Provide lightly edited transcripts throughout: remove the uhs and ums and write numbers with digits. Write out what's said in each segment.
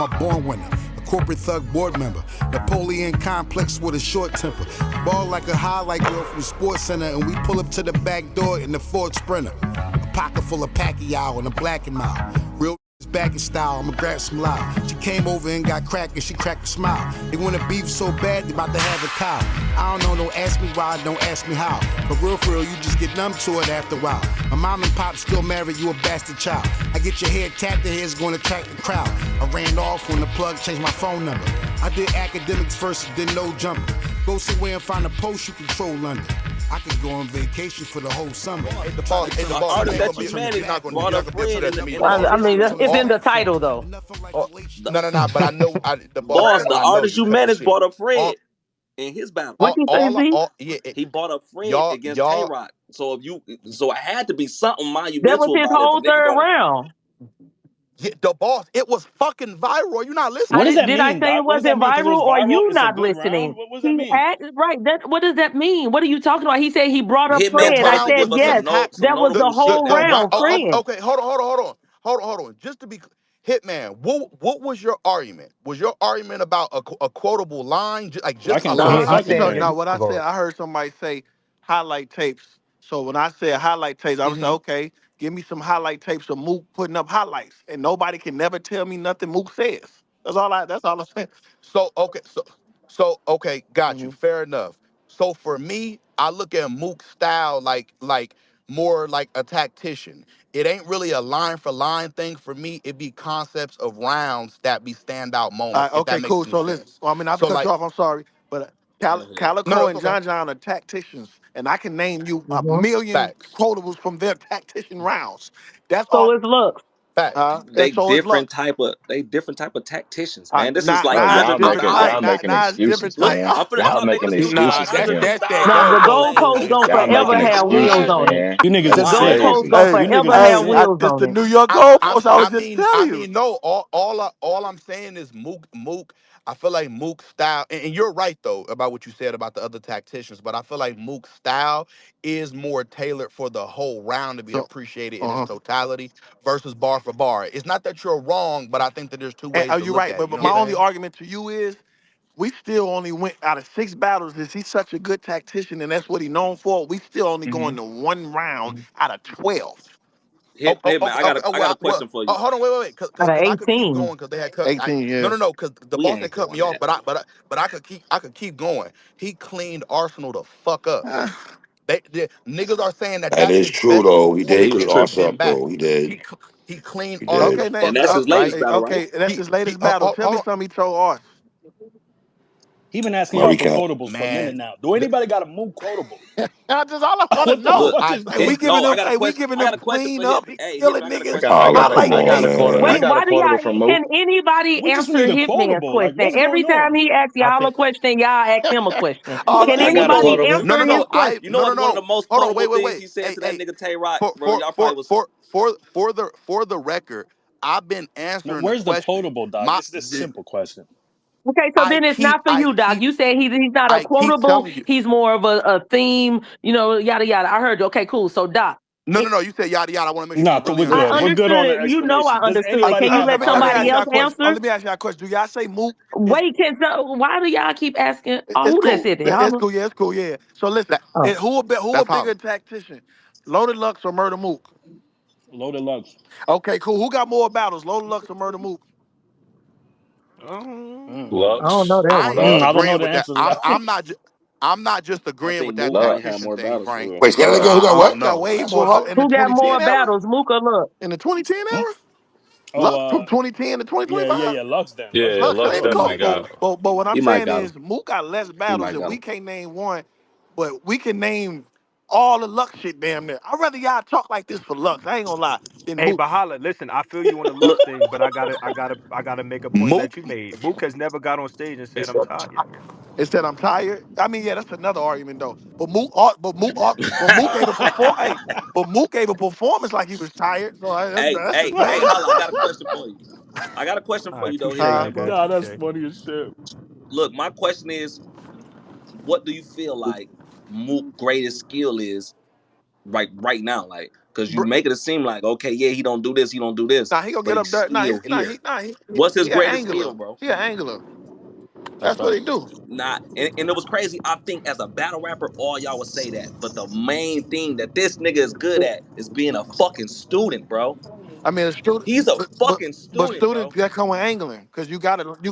A born winner, a corporate thug board member, Napoleon complex with a short temper. Ball like a highlight girl from the sports center, and we pull up to the back door in the Ford Sprinter. A pocket full of Pacquiao and a black and mild. Real back in style, I'ma grab some loud. She came over and got cracked and she cracked a smile. They wanna beef so bad, they about to have a cow. I don't know, don't ask me why, don't ask me how. For real, you just get numb to it after a while. My mom and pop still married, you a bastard child. I get your head tapped, the head's gonna attract the crowd. I ran off when the plug changed my phone number. I did academics first, didn't know jumping. Go somewhere and find a post, you control London. I could go on vacation for the whole summer. The artist that you manage brought up Fred in the I mean, it's in the title though. No, but I know the boss. The artist you managed brought up Fred in his battle. What you say, he brought up Fred against Tay-Rock. So it had to be something monumental. That was his whole third round. Yeah, the boss, it was fucking viral. You not listening? What does that Did mean, I say it wasn't viral, or you not listening? What does that mean? Right. What does that mean? What are you talking about? He said he brought up Hitman Fred. I said yes. That was the whole round, Fred. Okay, hold on. Just to be Hitman, what was your argument? Was your argument about a quotable line? Like just a line? No, what I said, I heard somebody say highlight tapes. So when I said highlight tapes, I was like, okay, give me some highlight tapes of Mook putting up highlights, and nobody can never tell me nothing Mook says. That's all I'm saying. So okay, got you. Fair enough. So for me, I look at Mook's style like more like a tactician. It ain't really a line for line thing for me. It be concepts of rounds that be standout moments. Okay, cool. So listen, I mean, not to cut you off, I'm sorry, but Calico and John are tacticians, and I can name you a million quotables from their tactician rounds. That's all. So it's looks. They different type of tacticians, man. This is like y'all making excuses, man. Y'all making excuses for him. Now the goalposts don't forever have wheels on it. You niggas the is goalposts don't forever have wheels on the it. New York goalposts. I was just telling you. No, all I'm saying is Mook. I feel like Mook's style, and you're right though about what you said about the other tacticians, but I feel like Mook's style is more tailored for the whole round to be appreciated in its totality versus bar for bar. It's not that you're wrong, but I think that there's two ways to look right, at it. but my only argument to you is we still only went out of 6 battles. Is he such a good tactician and that's what he's known for? We still only going to 1 round out of 12. Hey, man, I got a question for you. Hold on, wait, because I could keep going because they had cut. 18, yeah. No, because the boss had cut me off, but I could keep going. He cleaned Arsenal the fuck up. They niggas are saying that is true though. He did clean us up though. He did. He cleaned Arsenal. Okay, and that's his latest battle, right? Okay, that's his latest battle. Tell me something he told Ars. He been asking y'all for quotables for a minute now. Do anybody got a Mook quotable? That's all I want to know. We giving them clean up, killing niggas. I got a quotable from Mook. Can anybody answer Hitman's question? Every time he asks y'all a question, y'all ask him a question. Can anybody answer his question? You know one of the most quotable things he said to that nigga Tay-Rock, bro. Y'all probably was for the record. I've been answering. Where's the quotable, dog? This is a simple question. Okay, so then it's not for you, Doc. You said he's not a quotable. He's more of a theme, yada yada. I heard you. Okay, cool. So Doc. No. You said yada yada. I want to make sure. We're good. We're good on the explanation. You know I understood. Can you let somebody else answer? Let me ask y'all a question. Do y'all say Mook? Wait, why do y'all keep asking? Who that said that? It's cool. Yeah. So listen, who a bigger tactician, Loaded Lux or Murda Mook? Loaded Lux. Okay, cool. Who got more battles, Loaded Lux or Murda Mook? Lux. I don't know that one. I don't know the answer to that. I'm not just agreeing with that tactician thing, Frank. Wait, who got what? Who got more battles, Mook or Lux? In the 2010 era? Lux from 2010 to 2025? Yeah, Lux then. Yeah, Lux definitely got it. But what I'm saying is Mook got less battles and we can't name one, but we can name all the Lux shit damn near. I'd rather y'all talk like this for Lux. I ain't gonna lie. Hey, but Holla, listen, I feel you on the Lux thing, but I gotta make a point that you made. Mook has never got on stage and said I'm tired. It said I'm tired. I mean, yeah, that's another argument though. But Mook gave a performance. But Mook gave a performance like he was tired. So hey, Holla, I got a question for you. I got a question for you though. Nah, that's funny as shit. Look, my question is, what do you feel like Mook's greatest skill is right now? Like, Because you make it seem like, okay, yeah, he don't do this, he don't do this, Nah, he gonna but get up he's there. Nah, still here. What's his he an greatest skill, angler. bro? He an angler. That's That's what right. he do. Not, and it was crazy. I think as a battle rapper, all y'all would say that, but the main thing that this nigga is good at is being a fucking student, bro. I mean, a student, He's a fucking but student, students bro. that come with angling because you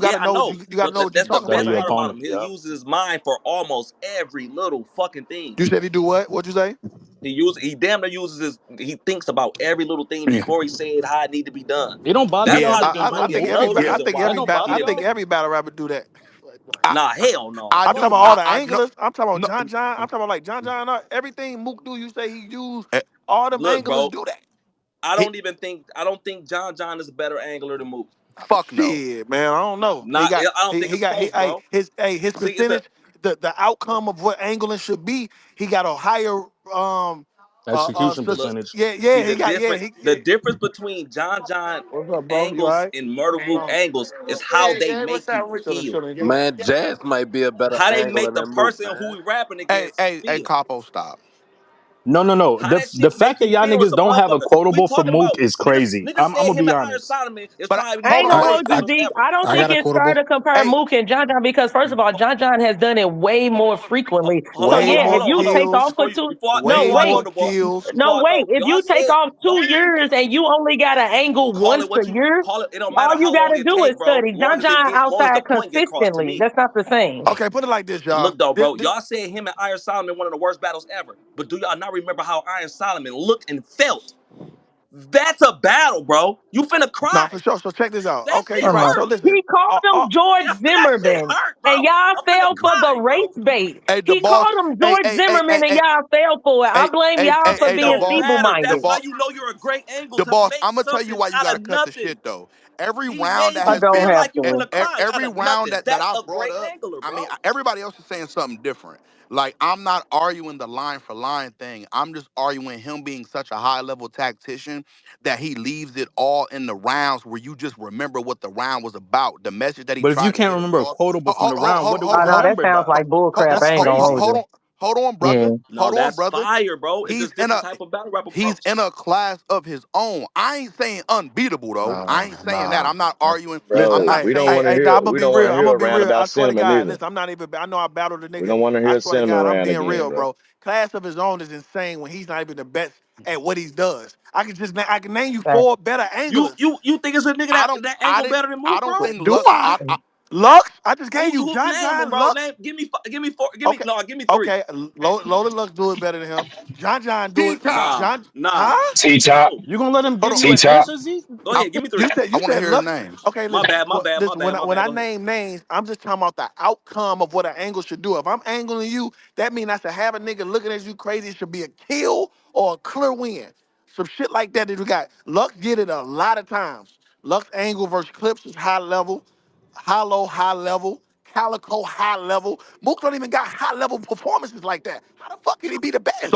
Yeah, gotta I know what know, you gotta but know what you're that's the talking about Study with best your the part about angling. opponent. him. He Yep. uses his mind for almost every little fucking thing. You said he do what? What you say? He damn near uses his. He thinks about every little thing Yeah, before he said how it need to be done. It don't bother That's y'all yeah. probably that that John might I be think Mook another everybody. is? I reason think why That don't bother I he think y'all? every battle rapper do that. I, nah, hell no. I I'm talking do. about all the I know. anglers. I'm talking about No, John John. I'm talking about like John John. Everything Mook do, you say he use. eh, All them Look, anglers bro, do that. he, I don't think John is a better angler than Mook. fuck no. Shit, man, I don't know. Not, I don't think He it's got close, bro. his See, it's a percentage, the outcome of what angling should be. He got a higher Execution look. percentage. See he got the difference between John What's up, bro? You all angles right? and Murder Mook No. angles is how they make you Chilling, feel. chilling. Man, Jazz might be a better How they make angler the than Mook, person who man. we rapping Hey, against hey, hey, feel. Capo, stop. No. How that The shit fact make that you y'all feel is niggas a don't have a motherfucker. We quotable for talking Mook about is crazy. niggas I'm said gonna him be and Iron honest. Solomon is But probably I one ain't of the gonna all right, hold greatest you, battles Zeke. ever. I don't I think got a it's fair quotable. to compare hey, Mook and John John because first of all, John John has done it way more frequently. Hold So on, hold Way on, yeah, hold if more on, you hold on. take off kills. for Before you two, before no Way I wait, go more to ball, kills. no before I wait. go, If y'all you take said off the 2 years and you only got an angle call once it a what you year, call it. It don't all matter you how long gotta it do is take, bro. study. John John Long as the outside point get across to consistently. me. That's not the same. Okay, put it like this, y'all. Look though, bro, y'all said him and Iron Solomon one of the worst battles ever. But do y'all not remember how Iron Solomon looked and felt? That's a battle, bro. You finna Nah, cry. for sure. So check this out. That Okay, shit you're right. hurt. So listen. He called him George That shit Zimmerman, hurt, bro. and y'all I'm finna fell for the cry, bro. race bait. hey, the He boss. called him Hey, George hey, hey, hey, Zimmerman, and hey, y'all fell for it. I hey, blame hey, y'all hey, for hey, It the being don't boss. matter. The feeble-minded. That's how boss. you know you're a great angle The to boss. make I'm gonna tell you something why you out gotta of cut the shit nothing. though. Every He round made that I you has don't been, feel have like you to. finna cry out every of round nothing. that That's I a brought great up. angler, I mean, bro. everybody else is saying something different. Like I'm not arguing the line for line thing. I'm just arguing him being such a high level tactician that he leaves it all in the rounds where you just remember what the round was about, the message that he But if you tried to can't get remember a across. quotable from Hold, the hold, round, hold, what do hold, I we know hold, that remember sounds though? like bull crap. That's I ain't gonna hold crazy. you. hold on, Yeah. brother. No, Hold on, that's brother. fire, bro. It's He's just in different a type of battle rap he's approach. in a class of his own. I ain't saying unbeatable though. I ain't saying that. Nah. I'm not arguing. I'm Listen, Bro, not we don't saying want to Dawg, hear I'm gonna we be don't want real. to I'm hear gonna a be rant real. I about swear to cinnamon God. either. Listen, I'm not even. I know I battled the We nigga. don't want to I hear swear to cinnamon God, I'm rant being again, real, bro. bro. Class of his own is insane when he's not even the best at what he does. I can name you Okay. 4 better You anglers. you you think it's a nigga I don't that I angle didn't better than I Mook, don't bro? think Do Lux I? I Lux? I just gave you Who John name him, John bro? Lux. Name give me 4 Okay. give me 3. Okay. Loaded Lux do it better than him. John John do it. T-Top. Nah, John, nah. huh? T-Top, No. You gonna let him Hold give on. you an T-Top. answer, Zeke? Go ahead, give me 3. I You want to said hear his Lux. names. Okay, My listen. bad, my bad, my Listen, bad, my when bad. I Go ahead. name names, I'm just talking about the outcome of what an angle should do. If I'm angling you, that means I should have a nigga looking at you crazy. It should be a kill or a clear win. Some shit like that we got. Lux did it a lot of times. Lux angle versus Clips is high level, Hollow high level, Calico high level. Mook don't even got high level performances like that. How the fuck can he be the best?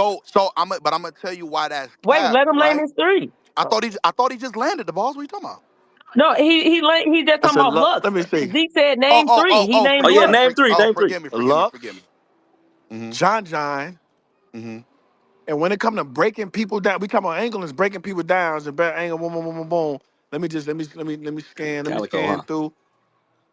But I'm gonna tell you why that's Wait, cap, let him name right? his 3. I thought he just landed the balls. What are you talking about? No, he just I talking said, about Lux. let me see. Zeke said name 3. He named Oh yeah, Lux. name 3, name 3. Forgive me, forgive me, Lux, forgive me. Mm-hmm. John John. Mm-hmm. And when it comes to breaking people down, we talking about angling is breaking people down. It's a better angle, boom, boom, boom, boom, boom. Let me Calico, scan huh? through.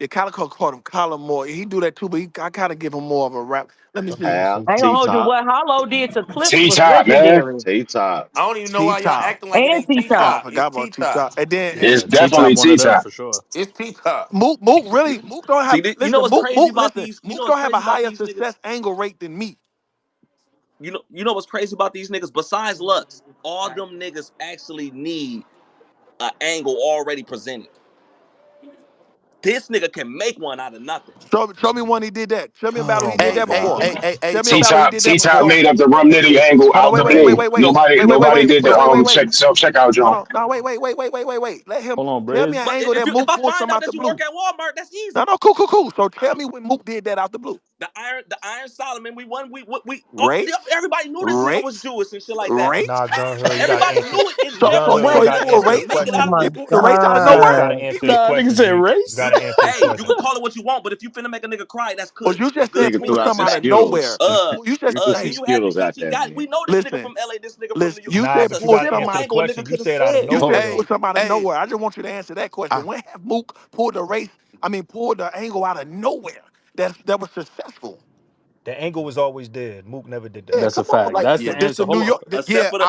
Yeah, Calico called him Colin more. He do that too, but I kind of give him more of a rap. Let me see. Al, I ain't gonna hold you. T-Top. What Hollow did to Clips was T-Top, man. legendary. T-Top. I don't even know T why y'all Top. acting like it And ain't Oh, I T-Top. T-Top. forgot It's about T T-Top. Top. And then It's Yeah, T-Top definitely one of them T-Top. for sure. It's T-Top. Mook don't have. See, you know Listen, what's crazy Mook. about Listen, these? You know Mook what's don't have a crazy about higher these niggas? success angle rate than me. You know what's crazy about these niggas? Besides Lux, all them niggas actually need an angle already presented. This nigga can make one out of nothing. Show me when he did that. Show me a battle Oh he did my Hey, that hey, before. hey, God. hey, hey, Tell me a battle so he T-Top, did that T-Top before. made up the rum nitty angle Hold on, out the blue. Nobody did the Hold self-checkout, on. No, wait. Let him Hold on, tell me Bridge. an But angle that if Mook I pulled find some out out the that you blue. work at Walmart, that's No, easy. no, cool. So tell me when Mook did that out the blue. The Iron Solomon. We won. We Raped? everybody knew this nigga was Raped? Jewish and shit like that. Raped? Nah, Gun Hood, you gotta Everybody answer. knew it. It's Gun different Hood, when you So you he gotta pulled answer the race? make it Oh out question. of my He nowhere. pulled the race out of You nowhere? gotta God. answer the Nah, nigga question, said G. You race. gotta answer the Hey, you can question. call it what you want, but if you finna make a nigga cry, that's But good. you It's just good said Nigga pull threw tweets. out some some out of Skittles. nowhere. You just Threw Can some hey, you have the Skittles out Geechee there, guy? man. We know this nigga listen, from LA. This nigga from New listen. York. You Nah, said It's a but you pull gotta different some answer out. the angle a question. nigga You could have said out of said. You nowhere said Hey, pull though. some out of hey, nowhere. I just want you to answer that question. When have Mook pulled the race? I mean, pulled the angle out of nowhere that was successful? The angle was always there. Mook never did that. Yeah, That's a come on. fact. Like That's yeah, the this answer. the New Hold on. York. Except yeah. for the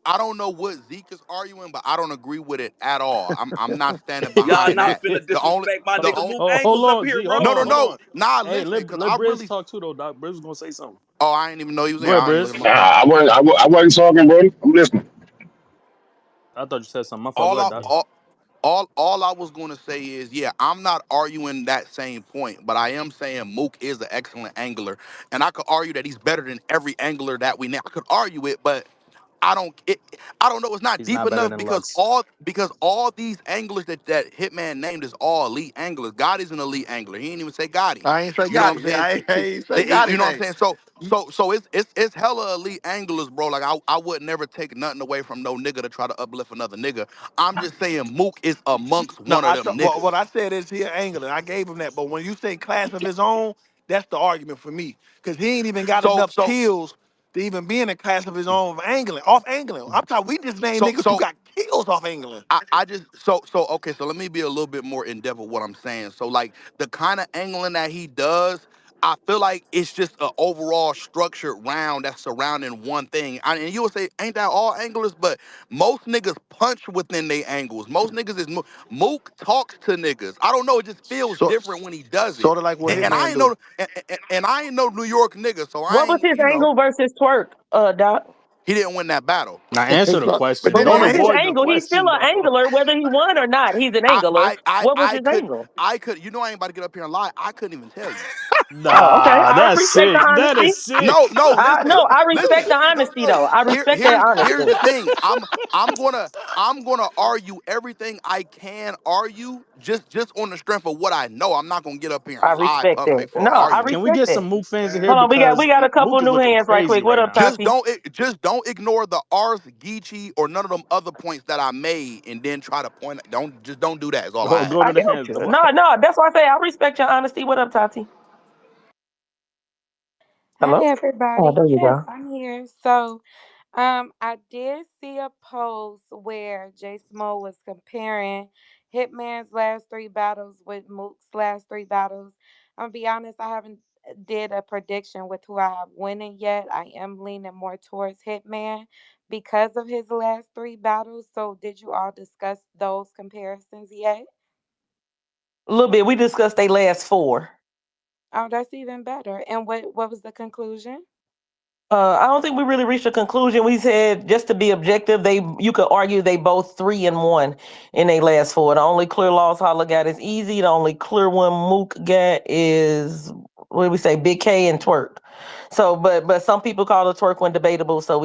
I don't know what Zeke is arguing, but I don't agree with it at all. I'm not standing y'all behind not that. finna The only disrespect my the nigga only Mook Oh, hold angles up on, here, G. Hold bro. no on, no hold no on. nah. Hey, Listen, because let I Briz really talk too though, Doc. Briz was gonna say something. I ain't even know he was Go here. ahead, I ain't look Briz. at Nah, my phone. I wasn't talking, bro. I'm listening. I thought you said something. My fault. Go All ahead, I Doc. all I was going to say is, yeah, I'm not arguing that same point, but I am saying Mook is an excellent angler, and I could argue that he's better than every angler that we know. I could argue it, but I don't know. It's not He's deep not better enough than because Lux. all these anglers that Hitman named is all elite anglers. Gotti's an elite angler. He didn't even say Gotti. I ain't say You know what I'm Gotti. saying? I ain't say Gotti You know what I'm name. saying? So it's hella elite anglers, bro. Like I would never take nothing away from no nigga to try to uplift another nigga. I'm just saying Mook is amongst No, one of them what niggas. I said is he an angler. I gave him that. But when you say class of his own, that's the argument for me. Because he ain't even got So enough so kills to even be in a class of his own of angling, off angling. I'm talking, we just named so niggas who so got kills off angling. I just so okay, so let me be a little bit more in depth with what I'm saying. So like the kind of angling that he does, I feel like it's just an overall structured round that's surrounding one thing. And you would say, ain't that all anglers? But most niggas punch within their angles. Most niggas is Mook talks to niggas. I don't know, it just feels So, different when he does it. sort of like what And I Hitman ain't do. know and I ain't no New York nigga, so I What was ain't, his angle versus twerk, Doc? he didn't win that battle. Now answer the But question. But did he what Don't was his ain't? avoid the angle? He's still question an though. angler, whether he won or not. He's an I angler. I I What was I his could angle? I could you know I ain't about to get up here and lie. I couldn't even tell you. Oh, okay. Nah, I that's respect the sick. That honesty. is sick. No, listen, No, I respect listen. the honesty though. I respect that Here's the honesty. thing. I'm gonna argue everything I can argue just on the strength of what I know. I'm not gonna get up here I and lie respect pump that. fake for No, an I argument. Can we respect get that. some Mook fans in here Hold on, we because got a couple Mook is new looking hands right quick. crazy What right up, now. Tati? Just don't ignore the R's, Geechee, or none of them other points that I made, and then try to point. Don't do that. Is all Go I go ask. to I the got hands, you. man. No, that's why I say I respect your honesty. What up, Tati? Hi Hello? Oh, everybody. there you Yes, go. I'm here. I did see a post where Jay Smo was comparing Hitman's last three battles with Mook's last three battles. I'm gonna be honest, I haven't did a prediction with who I have winning yet. I am leaning more towards Hitman because of his last three battles. So did you all discuss those comparisons yet? A little bit. We discussed they last four. Oh, that's even better. And what was the conclusion? I don't think we really reached a conclusion. We said just to be objective, you could argue they both 3-1 in their last four. The only clear loss Holla got is easy. The only clear one Mook got is what did we say, Big K and Twerk. So, but some people call the Twerk one debatable. So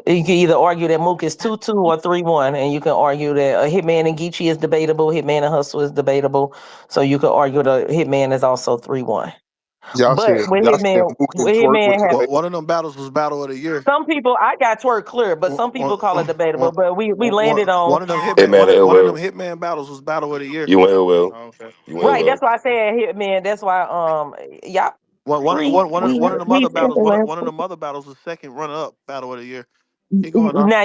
you can either argue that Mook is 2-2 or 3-1, and you can argue that Hitman and Geechee is debatable. Hitman and Hustle is debatable. So you could argue the Hitman is also 3-1. But Mook and with Twerk was Hitman Well, have one debatable. of them battles was battle of the year. some people. I got Twerk clear, but some people call it debatable. But we landed on One of them Hey hitman man, ill one of them will. hitman battles was battle of the year. You went ill will. Oh, okay. You went ill right. That's will. why I said Hitman. That's why y'all One of them we other said battles. the last One of one. them other battles was second runner up battle of the year. Keep going on. Now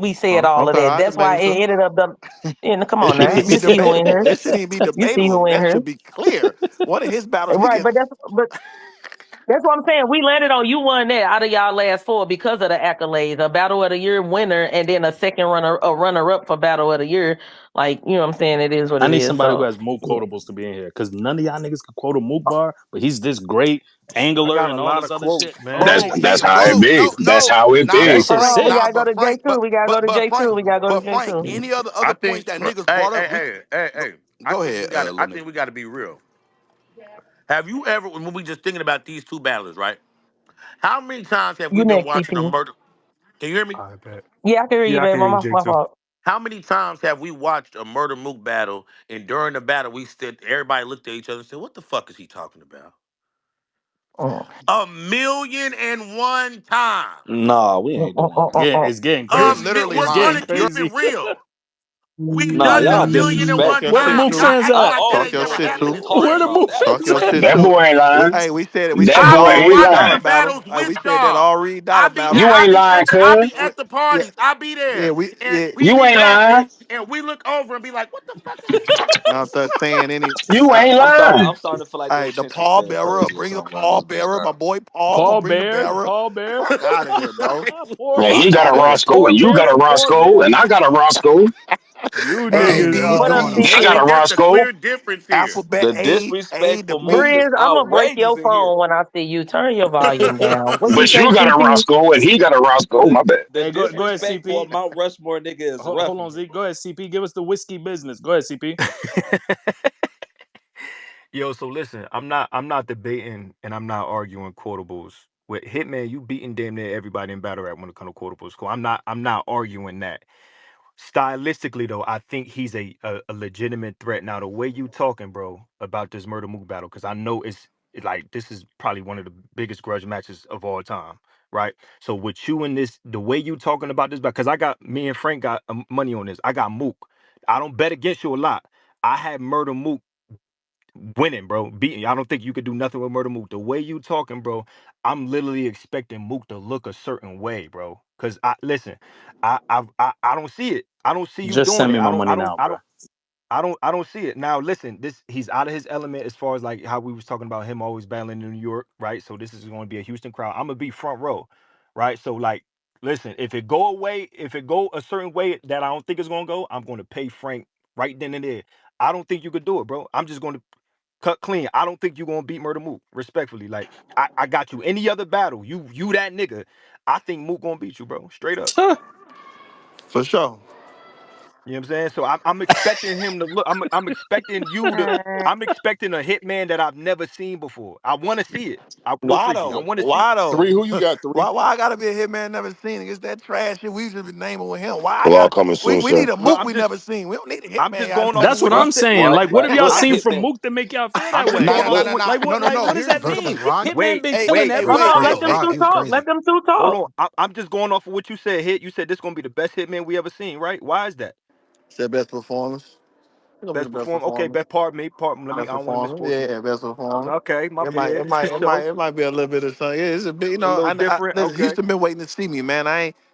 we said all of Okay, that. I That's just made why it it sure. ended up the. Come It on shouldn't now, even be you see who in debatable. here. It shouldn't even be You see debatable. who in That here. should be clear. One of his battles, he Right, can. but that's what I'm saying. We landed on you won that out of y'all last four because of the accolades, a battle of the year winner, and then a runner up for battle of the year. Like, you know what I'm saying? It is what I it need is. somebody who So has Mook yeah. quotables to be in here because none of y'all niggas can quote a Mook bar, but he's this great I angler got a and all lot this of other shit. quotes, man. That's Bro, that's nigga, how it bro, be. no, That's no, how it nah, That be. shit's Hold Frank, on, we sick. nah, gotta go but to Frank, J2. We gotta go to J2. Frank, We gotta go to but Frank, J2. any I other points think, that niggas hey, brought up, hey, we hey, hey, go, hey. I go think we ahead, got. I little think nigga. we got to be real. Have you ever, when we just thinking about these two battles, right? How many times have we You been next, watching a CP. murder? Can you hear me? I bet. Yeah, I can hear you, Yeah, I babe. can hear you, My J2. fault. How many times have we watched a Murda Mook battle, and during the battle, everybody looked at each other and said, "What the fuck is he talking about?" Mm. 1,000,001 times. Nah, we ain't doing that. It's getting You're crazy. literally It's We're getting gonna lying. keep it crazy. real. We've Nah, done it a y'all million and Talk one your disrespectful. Where the shit, times. Mook too. fans at? I act All that Talk ain't your y'all never shit, niggas happened too. in talking Where the 2 years. about Mook that Talk fans your at? shit, crazy. That too. boy ain't lying. Hey, we said That that I boy all don't ain't read watch dollar the lying. battle. battles Hey, with we said that y'all. all read dollar battle. You ain't lying, I be cuz. at the Yeah, parties. I be yeah, there, and yeah. we You be ain't lying. rapping, and we look over and be like, "What the fuck is he talking Not about?" that saying any. You ain't lying. I'm starting to feel like the Hey, the attention span pallbearer, crazy or bring the something right now. pallbearer. My boy Paul gonna Paul bring the Bear, bearer. Paul Bear, Fuck out of here, bro. poor, Yeah, he Fuck got a out of here. Roscoe poor and you Bear got a support, Roscoe man. and I got a Roscoe. You Hey, niggas, AD, What up, oh. I I got CP? a think that's a Roscoe. clear difference here. alphabet The A disrespect for Mook debate. is Breeze, I'm gonna break outrageous your in here. phone when I see you. Turn your volume down. What you But say, you got a CP? Roscoe and he got a Roscoe. The My bad. the Hey, go ahead, disrespect for a CP. Mount Rushmore nigga is rough Hold in on, here. Z. Go ahead, CP. Give us the whiskey business. Go ahead, CP. Yo, so listen, I'm not debating and I'm not arguing quotables. With Hitman, you beating damn near everybody in battle rap when it comes to quotables. Cool. I'm not arguing that. Stylistically though, I think he's a legitimate threat. Now the way you talking, bro, about this Murda Mook battle, because I know it's like this is probably one of the biggest grudge matches of all time, right? So with you and this, the way you talking about this, because I got me and Frank got money on this. I got Mook. I don't bet against you a lot. I had Murda Mook winning, bro. Beating. I don't think you could do nothing with Murda Mook. The way you talking, bro, I'm literally expecting Mook to look a certain way, bro. Cause I listen, I don't see it. I don't see you Just doing send it. me I my don't money I don't now, I bro. don't I don't see it. Now listen, this he's out of his element as far as like how we was talking about him always battling in New York, right? So this is going to be a Houston crowd. I'm gonna be front row, right? So like, listen, if it go a certain way that I don't think it's gonna go, I'm going to pay Frank right then and there. I don't think you could do it, bro. I'm just going to cut clean. I don't think you're gonna beat Murda Mook. Respectfully, like I got you. Any other battle, you that nigga. I think Mook gonna beat you, bro. Straight up. For sure. You know what I'm saying? So I'm expecting him to look. I'm expecting you to. I'm expecting a hitman that I've never seen before. I want to see it. No Why freaky. I though? want to see. Why though? Three, who you got? Three. Why I gotta be a hitman never seen? It's that trash shit we should be naming with him. Why I Well, all got coming soon, we need sir. a Well, Mook we never seen. We don't need a I'm hitman just y'all going off seen. of That's what what you I'm said. saying. I'm Like, Like, what just. have like, y'all look, I'm seen just. from Hitman. Mook to make y'all feel I'm that just way? Nah, going nah, nah, off Like, of nah, what. nah. like No, what? no, Like, no. what does that Here's mean? the Versus Rock. Hitman been killing hey, Hold everybody wait, on, else. let chill. them Like, two what the talk. fuck? Let them two Hold talk. on. I'm just going off of what you said. Hit. You said this gonna be the best hitman we ever seen, right? Why is that? Said best performance. It's gonna be the Best best perform. Okay, performance. best. Pardon me. Pardon. Let me. Best I don't want to performance. misquote you. Yeah, best performance. Okay, my It might, bad. it might, it So might, it might be a little bit of something. Yeah, it's a bit. You a know, little different. listen. Okay. Houston been waiting to see me, man.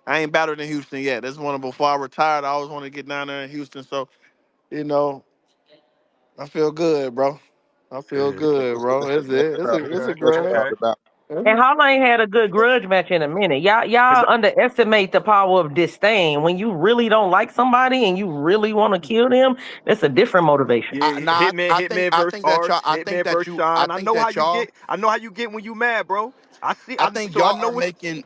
I ain't battled in Houston yet. That's one of before I retired. I always want to get down there in Houston. So, you know, I feel good, bro. I feel Yeah. good, What's bro. the best battle? It's Okay. a Best grudge. Okay. battle? And Holla ain't had a good grudge match in a minute. Cause Y'all underestimate the power of disdain. When you really don't like somebody and you really want to kill them, that's a different motivation. Hitman I versus think that Harsh, y'all, Hitman versus Shine. I know how you get when you mad, bro. I see. I think So I y'all know are what. making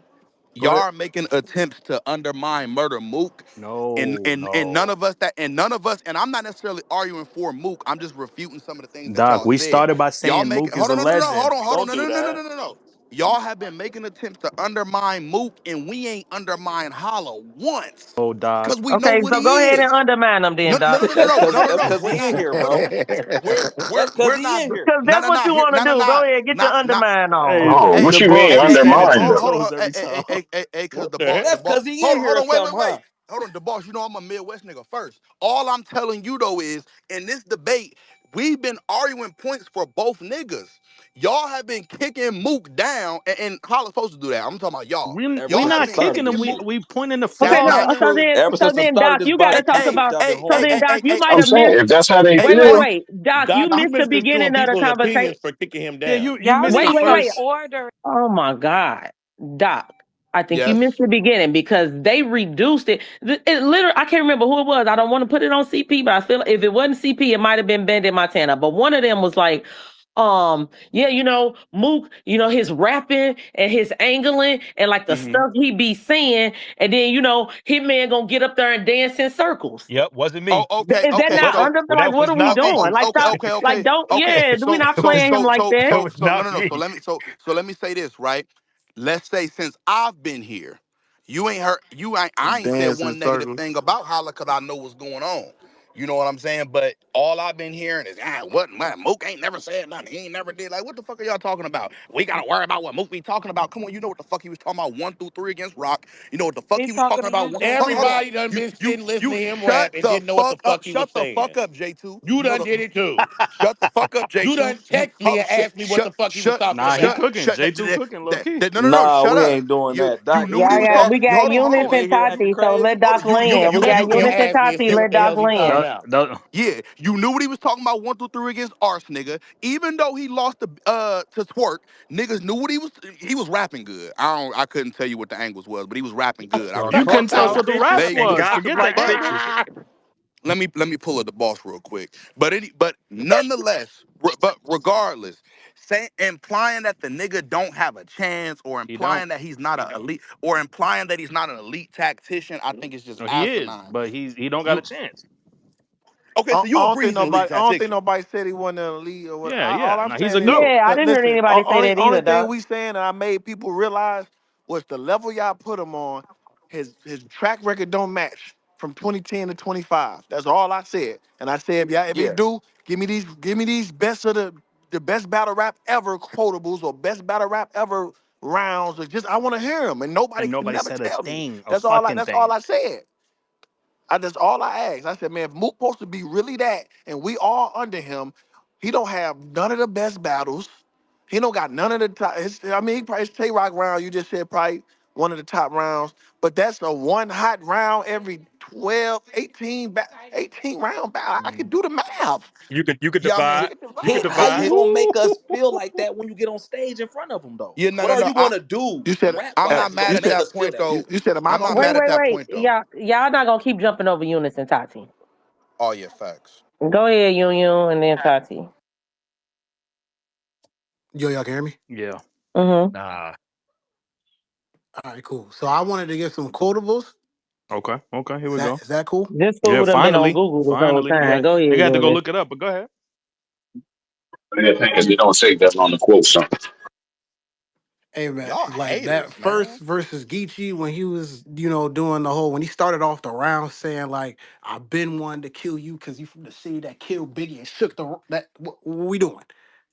Go ahead. attempts to undermine Murder Mook, No, and none no, of us and I'm not necessarily arguing for Mook. I'm just refuting some of the things that Doc. y'all We said. started by Y'all saying make Mook is hold a on, no, no, no, legend. hold on, Don't no, do no, no, no, that. no, no, no. Y'all have been making attempts to undermine Mook, and we ain't undermine Holla once Oh, Doc. because we know Okay, what so go he ahead and is. undermine them then, No, no, Doc. no, no, no, no, no, no, That's no. cause We're he not. in here, We're bro. That's we're cause he not. in here. Because No, that's no, what no. you Here, want to no, no, do. Go no, ahead, get no, your no. undermine on. Hey, Oh, Hey, what the you boss mean be staying undermine hold, case though? hold on, closed every time. because What the the boss, heck? That's cause he in here hold or on, wait, something, huh? hold on, the boss. You know I'm a Midwest nigga first. All I'm telling you though is in this debate, we've been arguing points for both niggas. Y'all have been kicking Mook down, and Holla's supposed to do that. I'm talking about y'all. Ever We Y'all since have the not been start of kicking them. this kicking We shit. Mook. we pointing the Okay, That's foot. no. not Like, So true. then, Ever so since the then, start of Doc, this you got to battle, talk Hey, about. y'all been So hey, then, holding. Doc, you might I'm have saying missed. if that's how they Wait, hey, wait, feel, wait, Doc, Doc, you you missed the misconstruing beginning of the people's conversation. opinions for kicking him yeah, down. you Y'all missed Wait, the need wait, some wait. first. order. Oh my God, Doc. I think you yes. missed the beginning because they reduced it. It literally, I can't remember who it was. I don't want to put it on CP, but I feel like if it wasn't CP, it might have been Bandit Montana. But one of them was like, yeah, Mook, his rapping and his angling and like the Mm-hmm. stuff he be saying, and then Hitman gonna get up there and dance in circles. Yep, wasn't Oh, me. okay, Is that okay. not What? So under? Well, Like, that what was are we not okay, me. doing? Like, okay, stop. okay, Like, okay, don't. okay. Yeah, we not playing him like that. That was So no, not no, no. me. So let me say this, right? Let's say since I've been here, You ain't heard. I ain't said Dance in one negative circles. thing about Holla because I know what's going on. You know what I'm saying? But all I've been hearing is, what man, Mook ain't never said nothing. He ain't never did. Like, what the fuck are y'all talking about? We gotta worry about what Mook be talking about. Come on, you know what the fuck he was talking about 1 through 3 against Rock. You know what the fuck He's he was talking talking to about. you, Hold J2. on. Everybody done been sitting listening You to him shut rap and the didn't know what the fuck up. fuck he was Shut the saying. fuck up, J2. You You know done the did it too. shut the fuck up, You J2. done text me and asked me what the fuck he was talking Nah, he about. cooking. J2 cooking, low key. No, Nah, shut we up. ain't doing that. You Doc, knew you what he Yeah, hear was yeah, that? we talking. got Hold Eunice You on. and ain't hear acting Tati, so crazy? let Doc You land. We You got can Eunice and ask me Tati, what let the Doc hell he talking land. about. Yeah, you knew what he was talking about 1 through 3 against Arse, nigga. Even though he lost to Twerk, niggas knew what he was rapping good. I couldn't tell you what the angles was, but he was rapping good. I Yo, You talk couldn't respect tell that. us y'all what the bitches raps They and was. gossip Forget that, like Quotable. bitches. let me pull up the boss real quick. But nonetheless, but regardless, implying that the nigga don't have a chance, or He don't. implying that he's not an elite, or implying that he's not an elite tactician, I think it's just No, he is, asinine. but he don't got a You chance. okay? So you agree he's an elite I don't think tactician? nobody said he wasn't an elite or what. Yeah, All yeah. I'm Now he's a saying is, goat. Yeah, I didn't hear listen. anybody say that Only either, thing Doc. we saying, and I made people realize, was the level y'all put him on. His track record don't match from 2010 to 25. That's all I said. And I said, yeah, if he Yeah. do, give me these best of the best battle rap ever quotables or best battle rap ever rounds. Or just I want to hear him, and nobody And can nobody never said a tell me. thing, a That's all. fucking That's all thing. I said. That's all I asked. I said, man, if Mook supposed to be really that, and we all under him, he don't have none of the best battles. He don't got none of the top. I mean, he probably his Tay Rock round. You just said probably one of the top rounds, but that's a one hot round every 12, 18 round battle. I could Mm. do the math. You could Yeah, I mean, divide. You could How you divide. gonna make us Ooh. feel like that when you get on stage in front of them though? yeah, no, What no, are no. you gonna do You said, rap I'm not wise mad you to at make said, that us feel point that way? though. you said, am I I'm gonna not make Wait, mad it? at wait, that wait. point though. Y'all not gonna keep jumping over Eunice and Tati. Oh yeah, facts. Go ahead, Yun and then Tati. Yo, y'all can hear me? Yeah. Mm-hmm. Nah. All right, cool. So I wanted to give some quotables. Okay. Okay. Here Is we that go. is that cool? This Yeah. fool done been on Finally. Google this whole Finally. time. Go ahead, Nigga had to go Eunice. look it up, but go ahead. The thing is, they don't say that on the quote something. Hey man, Y'all like that haters, first man. versus Geechee when he was, doing the whole when he started off the round saying like I've been one to kill you because you from the city that killed Biggie and shook that. What we doing?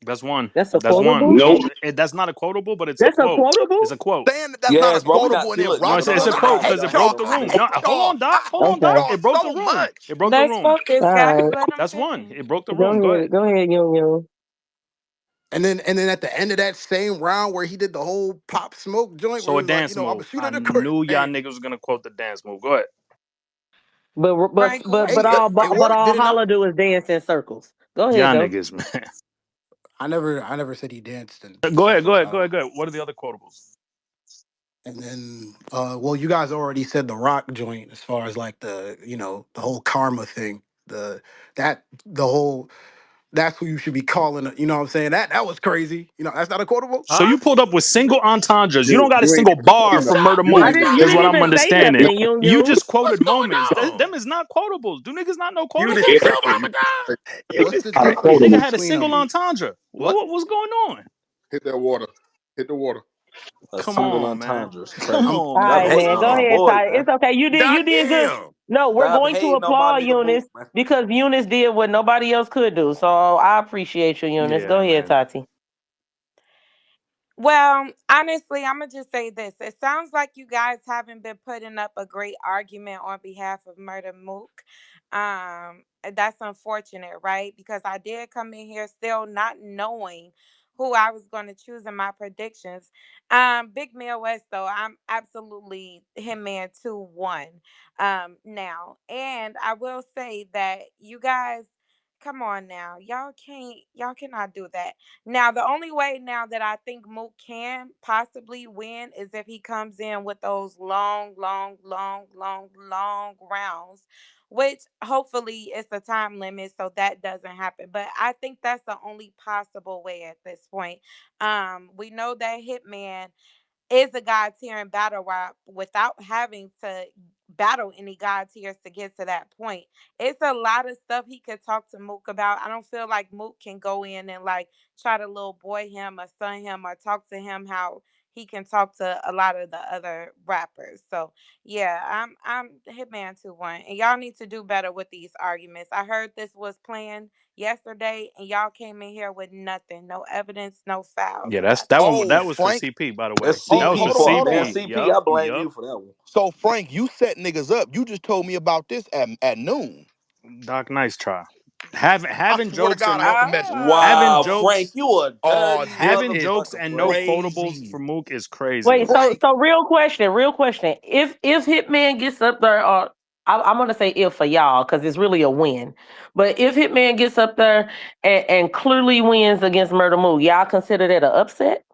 That's one. That's a That's one. quotable? Nope. No, that's not a quotable, but it's a That's a quote. It's quotable? a quote. Saying that that's not a Yes, bro. We not quotable and see. then Look, No, neither Rock of it's us a doing. are quote I because gonna it hate jump in broke y'all. no the I room. ring. No, hate hold y'all. on, Doc. I Hold hate on, Doc. Okay. y'all It broke the so room. much. It broke the Let's room. focus, All guys. right. Let him That's one. finish. It broke the Go room. Go ahead. ahead. Go ahead, Yun. And then at the end of that same round where he did the whole pop smoke joint where So he a was like, dance I'm a move. shooter I at the crib. knew y'all Bam. niggas was gonna quote the dance move. Go ahead. Right, But Hey, all it but worked, all did it not? Holla do is dance in circles. Go ahead, Y'all though. niggas, man. I never said he danced in Go ahead. Go circles. ahead. I Go ahead. don't. Go ahead. What are the other quotables? And then, well, you guys already said the rock joint as far as like the whole karma thing. The whole that's who you should be calling. You know what I'm saying? That was crazy. That's not a quotable. So Huh? you pulled up with single entendres. You don't got a You ain't single bar never, from Murder you I Mook, ain't didn't. never You is said what didn't I'm even say understanding. nothing, You Yun. just What's quoted going moments. on? Them is not quotables. Do niggas not know You quotables? just it's trouble. You What's just the not a difference Nigga quotable. had a between single them? entendre. what? What's going on? Hit that water. Hit the water. A Come single on, man. entendre is Come crazy. on, All Stop right, man. hating man. on Go my ahead, boy, Ty. man. It's okay. You did good. Goddamn. No, we're Stop going to hating on my applaud nigga Mook, Eunice man. because Eunice did what nobody else could do. So I appreciate you, Eunice. Go Yeah, ahead, man. Tati. Well, honestly, I'm gonna just say this. It sounds like you guys haven't been putting up a great argument on behalf of Murda Mook. And that's unfortunate, right? Because I did come in here still not knowing who I was going to choose in my predictions. Big Mill West, though, I'm absolutely Hitman 2-1 now. And I will say that you guys, come on now. Y'all cannot do that. Now, the only way now that I think Mook can possibly win is if he comes in with those long, long, long, long, long rounds, which hopefully it's a time limit so that doesn't happen. But I think that's the only possible way at this point. We know that Hitman is a god tier in battle rap without having to battle any god tiers to get to that point. It's a lot of stuff he could talk to Mook about. I don't feel like Mook can go in and like try to little boy him or son him or talk to him how he can talk to a lot of the other rappers. So yeah, I'm Hitman 2-1, and y'all need to do better with these arguments. I heard this was planned yesterday, and y'all came in here with nothing, no evidence, no fouls, Yeah, that's nothing. that Oh, was for Frank. CP, by the That's way. Oh, That was for CP hold on, fault, hold man. on. CP. CP, I blame Yup. you for that one. So Frank, you set niggas up. You just told me about this at noon. Doc, nice try. I Having swear to jokes God, and I no got the message. having Wow, Frank, jokes you a Oh, dirty this having is jokes motherfucker, and no Frank. quotables crazy. for Mook is crazy. Wait, so Frank, so real question. If Hitman gets up there, or I'm gonna say if for y'all, because it's really a win. But if Hitman gets up there and clearly wins against Murda Mook, y'all consider that an upset?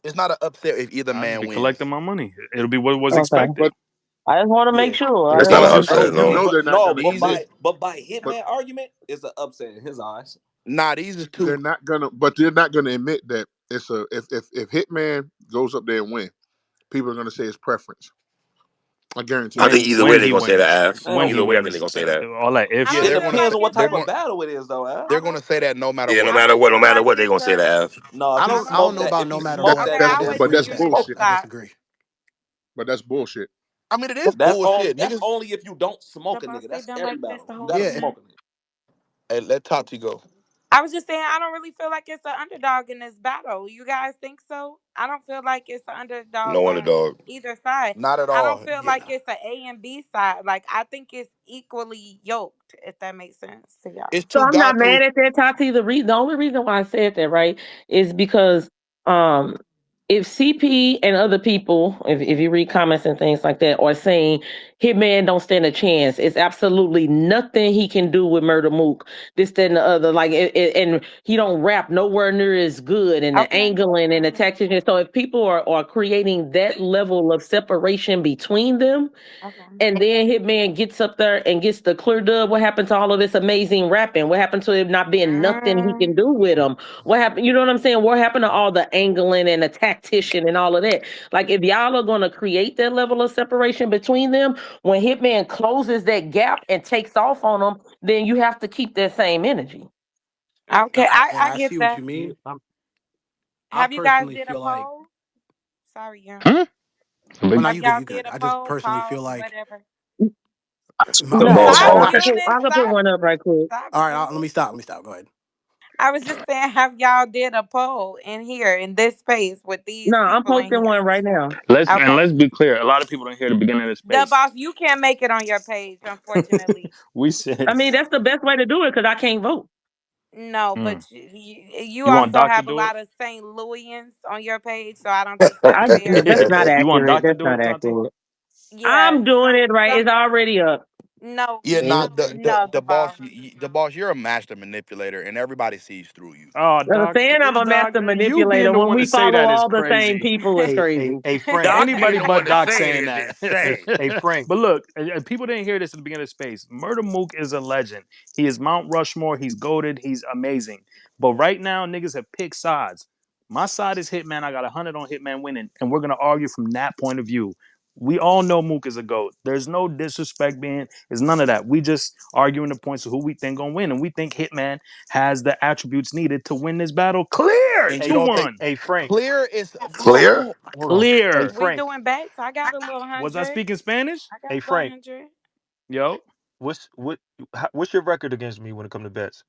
it's not an upset if either I'd man be wins. collecting my money. It'll be what was Okay. expected. But I just want to make Yeah. sure. It's I just not want an to make upset, sure. you no. know But they're not no, gonna These is but by but Hitman argument, it's an upset in his eyes. these is two. they're not gonna but they're not gonna admit that it's a if Hitman goes up there and win, people are gonna say it's preference. I guarantee I you. think When either way they're he gonna say wins. that. When Man, he Either way, I think they're wins. gonna say that. All that I ifs. Yeah, don't it they're feel gonna depends like on what it's they're type of going battle it is, though, Al. I they're gonna don't say that no matter Yeah, no what. I matter don't what, no feel matter like what they're it's gonna say a that. No, if I he don't. I I don't smoked know that, about if no he matter That, smoked what. okay, that that's I'll shit, wait that's but till that's you weird. finish, bullshit. Doc. But that's bullshit. I mean, it is That's Bullshit. That's Niggas, only if you don't smoke The a boss nigga. they That's done every like this battle. the You whole gotta yeah. time. smoke a nigga. hey, let Tati go. I was just saying I don't really feel like it's an underdog in this battle. You guys think so? I don't feel like it's an underdog No on underdog. either side. Not at I don't all. feel Yeah. like it's an A and B side. Like I think it's equally yoked, if that makes sense to It's y'all. So two I'm not guys who mad at that, Tati. The only reason why I said that, right, is because um if CP and other people, if you read comments and things like that, are saying Hitman don't stand a chance, it's absolutely nothing he can do with Murda Mook, this, that, and the other. Like, and he don't rap nowhere near as good, and the Okay. angling and the tactician. So if people are creating that level of separation between them, Okay. and then Hitman gets up there and gets the clear dub, what happened to all of this amazing rapping? What happened to it not being nothing he can Mm, do with him? What happened? You know what I'm saying? What happened to all the angling and the tactician and all of that? Like, if y'all are going to create that level of separation between them, when Hitman closes that gap and takes off on them, then you have to keep that same energy. okay, And I I get see what that. you Yeah, mean. I Have you guys personally did a feel like. poll? Sorry, yeah. Hmm? Oh no, Have you good. y'all You good. did a I just poll, personally pause, feel like. whatever? The No, boss Stop I hog. can put yelling. I can put Stop. one up right quick. Stop All right, let yelling. me stop. Let me stop. Go ahead. I was just saying, have y'all did a poll in here in this space with these No, I'm people in posting here? one right now. Okay. Let's be clear. A lot of people don't hear the beginning of the The space. boss, you can't make it on your page, unfortunately. We I said, mean, that's the best way to do it because I can't vote. No, hmm. but you You want also Doc to have a do it? lot of St. Louisans on your page, so I don't think that's fair. That's not You want accurate. Doc to That's do not it, Tati? accurate. Yeah, I'm doing it right. some It's already up. no, yeah, no, not no, the the boss. boss. The boss. You're a master manipulator, and everybody sees through you. Oh, A Doc, fan of a Doc, master you being manipulator. the When one to we say follow that is all the same crazy. people, is crazy. Hey, Frank. Doc Anybody being the but one to Doc say it saying is that. insane. Hey, Frank. But look, people didn't hear this at the beginning of space. Murda Mook is a legend. He is Mount Rushmore. He's goated. He's amazing. But right now, niggas have picked sides. My side is Hitman. I got 100 on Hitman winning, and we're gonna argue from that point of view. We all know Mook is a goat. There's no disrespect being. There's none of that. We just arguing the points of who we think gonna win, and we think Hitman has the attributes needed to win this battle. Clear, And you Hey, don't hey, 2-1. hey, Frank. clear is Clear? Hold on. Hey, Clear. We Frank. doing bets. I got a little Was I 100. speaking Spanish? I got Hey, a little Frank. 100. Yo, What's your record against me when it comes to bets?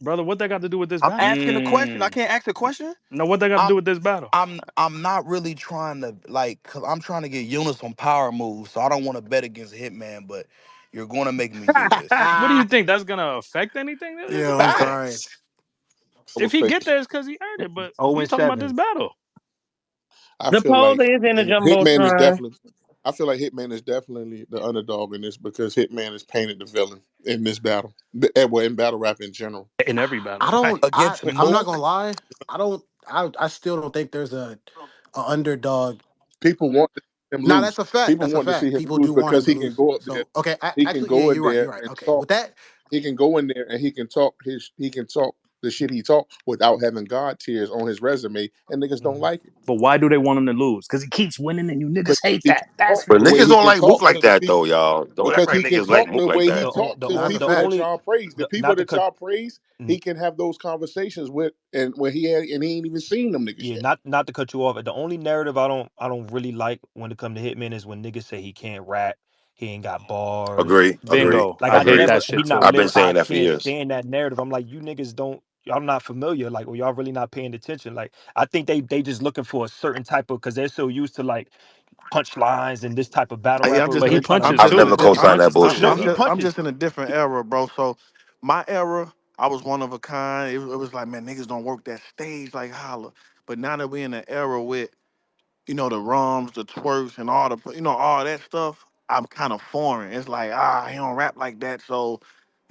brother, what that got to do with this I'm battle? asking a question. I mm, can't ask a question. No, what that got to do I'm with this battle? I'm not really trying to like cause I'm trying to get Eunice on power moves, so I don't want to bet against Hitman, but you're gonna make me do this. What do you think? That's gonna affect anything? Yo, I'm crying. Facts. I If was he fake. get there, it's because he earned it. But Oh we and talking about this 7. battle. I The feel poll like is in the Hitman is jumbotron. definitely. I feel like Hitman is definitely the underdog in this because Hitman is painted the villain in this battle. Well, in battle rap in general. In every I battle. don't. Against I'm not Mook, gonna lie. I don't. I still don't think there's a underdog. People want to see him Now lose. that's a fact. People That's a want to see fact. him People lose do want him because to he can lose. go up there. So okay, He can actually, yeah, go in you're right. there You're right. and Okay, talk. with that, He can go in there and he can talk the shit he talk without having God tears on his resume, and niggas don't like it. But why do they want him to lose? Because he keeps winning, and you niggas hate He that. can talk That's But the way niggas he don't can like Mook talk like to the that people though, y'all. Don't act because like he can niggas like talk the Mook like way he that. talked to that's a people fact. that y'all praise. The people Not to that cut. y'all praise, he can have those conversations with, and when he ain't even seen them niggas Yeah, yet. not to cut you off. The only narrative I don't really like when it come to Hitman is when niggas say he can't rap, he ain't got bars. Agree. Bingo. Like I I hate Agree. never that he shit not too. I've been live. saying I that for can't years. stand that narrative. I'm like, you niggas don't. Y'all not familiar. Like, or y'all really not paying attention. Like, I think they just looking for a certain type of because they're so used to like punchlines and this type of battle Hey, I'm rapper. just But They're he in, trying to I'm punches I've just mirror. in a too. never He different. co-signed that punches too, bullshit. No, I'm he though. just I'm punches. just in a different era, bro. So my era, I was one of a kind. It was like, man, niggas don't work that stage like Holla. But now that we in an era with the rums, the twerks, and all the, all that stuff, I'm kind of foreign. It's like, he don't rap like that, so,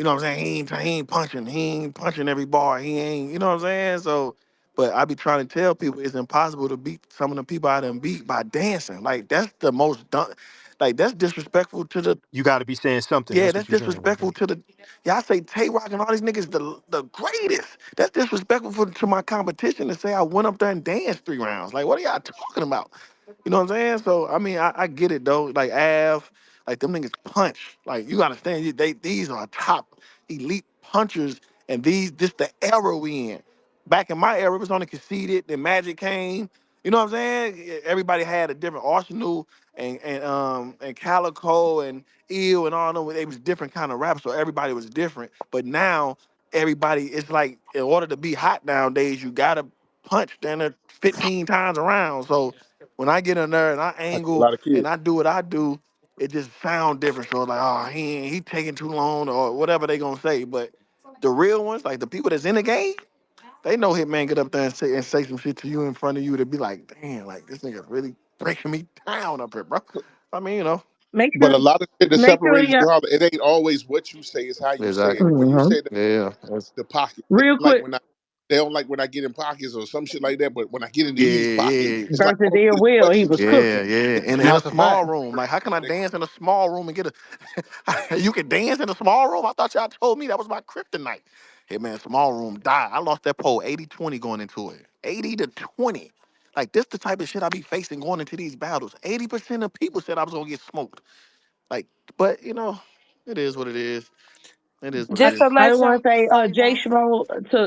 what I'm saying? He ain't punching every bar. He ain't, you know what I'm saying? So, but I be trying to tell people it's impossible to beat some of the people I done beat by dancing. Like, that's the most done, like, that's disrespectful to the, You got to be saying something. yeah, That's that's what you're saying. disrespectful to the, yeah, I say Tay Rock and all these niggas the greatest. That's disrespectful to my competition to say I went up there and danced 3 rounds. Like, what are y'all talking about? You know what I'm saying? So I mean, I get it though. Like Av, like them niggas punch. Like you gotta understand, these are top elite punchers, and this the era we in. Back in my era, it was only conceded. Then Magic came. You know what I'm saying? Everybody had a different arsenal, and Calico and Eel and all them. They was different kind of rappers, so everybody was different. But now everybody, it's like in order to be hot nowadays, you gotta punch then 15 times around. So when I get in there and I I see a angle lot of and kids. I do what I do, it just sound different. So like, oh, he taking too long or whatever they gonna say. But the real ones, like the people that's in the game, they know Hitman get up there and say some shit to you in front of you to be like, damn, like this nigga really breaking me down up here, bro. I mean, Make But sure, a lot of shit that make sure separates you. you out, it ain't always what you say, it's how you say it. exactly. When you Mhm. say Yeah. the pocket, Real quick, they don't like when I get in pockets or some shit like that. But when I get in Yeah, these pockets, yeah. it's like, versus oh, Ill really? Will, What he you was say? Yeah, cooking. yeah, in a That's a small fact. room. Like, how can I dance in a small room and get a? You can dance in a small room. I thought y'all told me that was my kryptonite. Hey man, small room die. I lost that pole 80-20 going into it. 80-20. Like this the type of shit I be facing going into these battles. 80% of people said I was gonna get smoked. Like, but it is what it is. It is what it I, Just is. to I let want y'all to say, say Jay that. Schmo,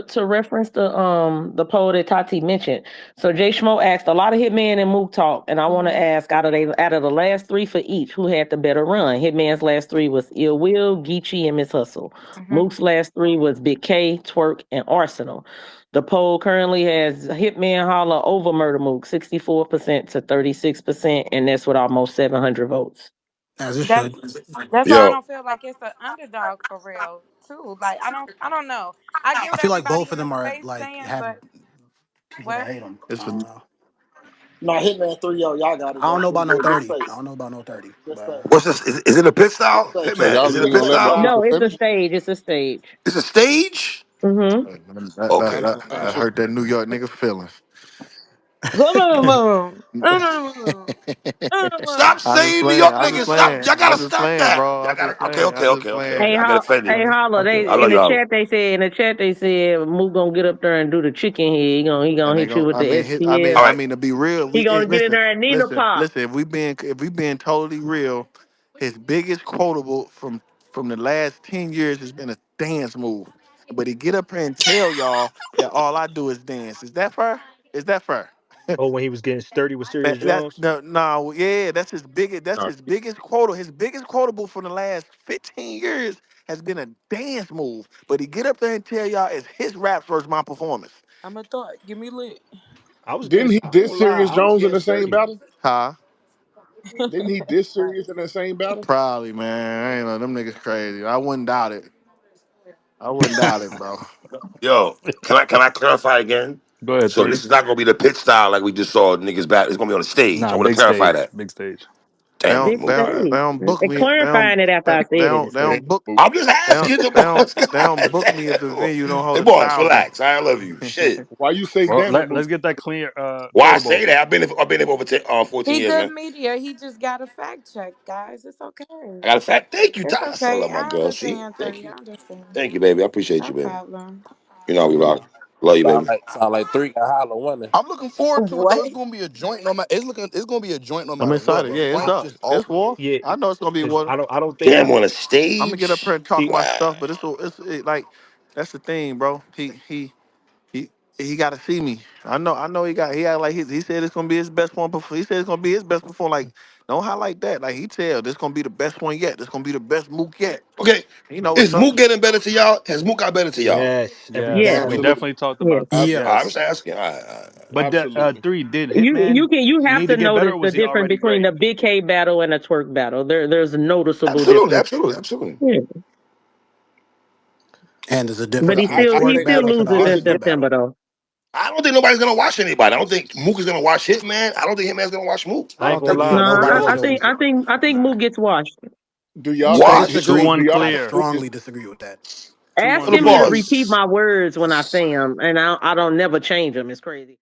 to reference the poll that Tati mentioned. So Jay Schmo asked a lot of Hitman and Mook talk, and I want to Mhm. ask out of the last three for each, who had the better run? Hitman's last three was Ill Will, Geechee, and Miss Hustle. Mhm. Mook's last three was Big K, Twerk, and Arsenal. The poll currently has Hitman Holla over Murder Mook, 64% to 36%, and that's with almost 700 votes. As it That's should. that's why I Yo, don't feel like it's an underdog for real too. Like I don't know. I get I what feel like everybody both of in the them are space like saying, have but people that what? hate them. It's I a don't know. No, Hitman 3, y'all got it I don't though. know about no Just 30. say I it. don't know about no 30. Just say But it. what's this? Is it a pit Just style? say it. So Hitman, y'all is it a really pit gonna Just let say style? it. No, it's a Mook stage. It's a stage. It's a stage? Mm-hmm. Okay. That hurt that New York nigga feelings. Stop I just saying New playing. York I just niggas. Stop. playing. Y'all I gotta just stop playing, that. bro. Y'all I just gotta okay, playing. I okay, just okay, okay. playing. Hey, I get offended. Holla, I they in love the y'all. chat. They said Mook gonna get up there and do the chicken head. He gonna And they hit you go. with I the mean, his, I mean, All STL. I right. mean, to be real, He gonna get in listen, there and Nina listen, pop. listen. If we being totally real, his biggest quotable from the last 10 years has been a dance move. But he get up here and tell y'all that all I do is dance. Is that fair? Is that fair? Oh, when he was getting sturdy with Serious That's Jones. no, yeah, that's his biggest. That's No, his biggest quote. His biggest quotable from the last 15 years has been a dance move. But he get up there and tell y'all it's his raps versus my performance. I'm a thought. Give me lit. I was getting. didn't he I ain't diss gonna lie. Serious I was Jones in getting the same sturdy. battle? Huh? Didn't he diss Serious in the same battle? Probably, man. I ain't know them niggas crazy. I wouldn't doubt it. I wouldn't doubt it, bro. Yo, can I clarify again? Go ahead, So 3. this is not gonna be the pit style like we just saw niggas back. It's gonna be on the stage. I Nah, want to big clarify stage. that. Big stage. They Damn it, don't Big they Mook. don't, they stage. don't book And me. clarifying it after I said it. They So don't book I'm just they don't asking the they don't boss. they don't book me if the venue don't Hey, hold a boss, thousand. relax. I love you. Shit. Why you say Well, damn it, Mook? let's get that clear. Why I Quotable. say that? I've been here for over 14 He years, good man. media. He just got a fact check, guys. It's okay. I got a fact. Thank you, It's Ty. I okay. love my I girl. See, understand, thank 30. you. I understand. Thank you, baby. I appreciate No you, baby. problem. You know we rock. Love you, baby. Sound like 3 got Holla winning. I'm looking forward to it What? though. It's gonna be a joint no matter. It's gonna be a joint no I'm matter what, excited. bro. Yeah, it's Frank's up. just It's awesome. war. Yeah, I know it's gonna be because war. I don't think Damn on a I'm gonna get up here stage. and talk he my Wow. stuff, but like that's the thing, bro. He he got to see me. I know he got like he said it's gonna be his best one before. He said it's gonna be his best before. Like don't highlight that. Like he tell this gonna be the best one yet. This gonna be the best Mook yet. Okay, He know what's is up. Mook getting better to y'all? Has Mook got better to y'all? yes every Yes, day. Yes. we Absolutely. definitely talked Yes. about that. Yeah. I was Yes, asking. All right. but Absolutely. 3 did You Hitman have need to to get better? notice Or the was he difference already between great? the big K battle and a twerk battle. There's a noticeable Absolutely, difference. absolutely, absolutely. Yeah. And there's a But difference he from the still I he twerk think still battle to the loses there's in a hardcore battle. September though. I don't think nobody's gonna watch anybody. I don't think Mook is gonna watch Hitman. I don't think Hitman's gonna watch Mook. I I ain't don't gonna think lie, No, nobody bro. I will. think Nah. Mook gets washed. Do y'all think Watch. Two Disagree. do one y'all I think clear. Mook is strongly disagree with that. 2-1 Ask For the him to clear. repeat boys. my words when I say them, and I don't never change them. It's crazy.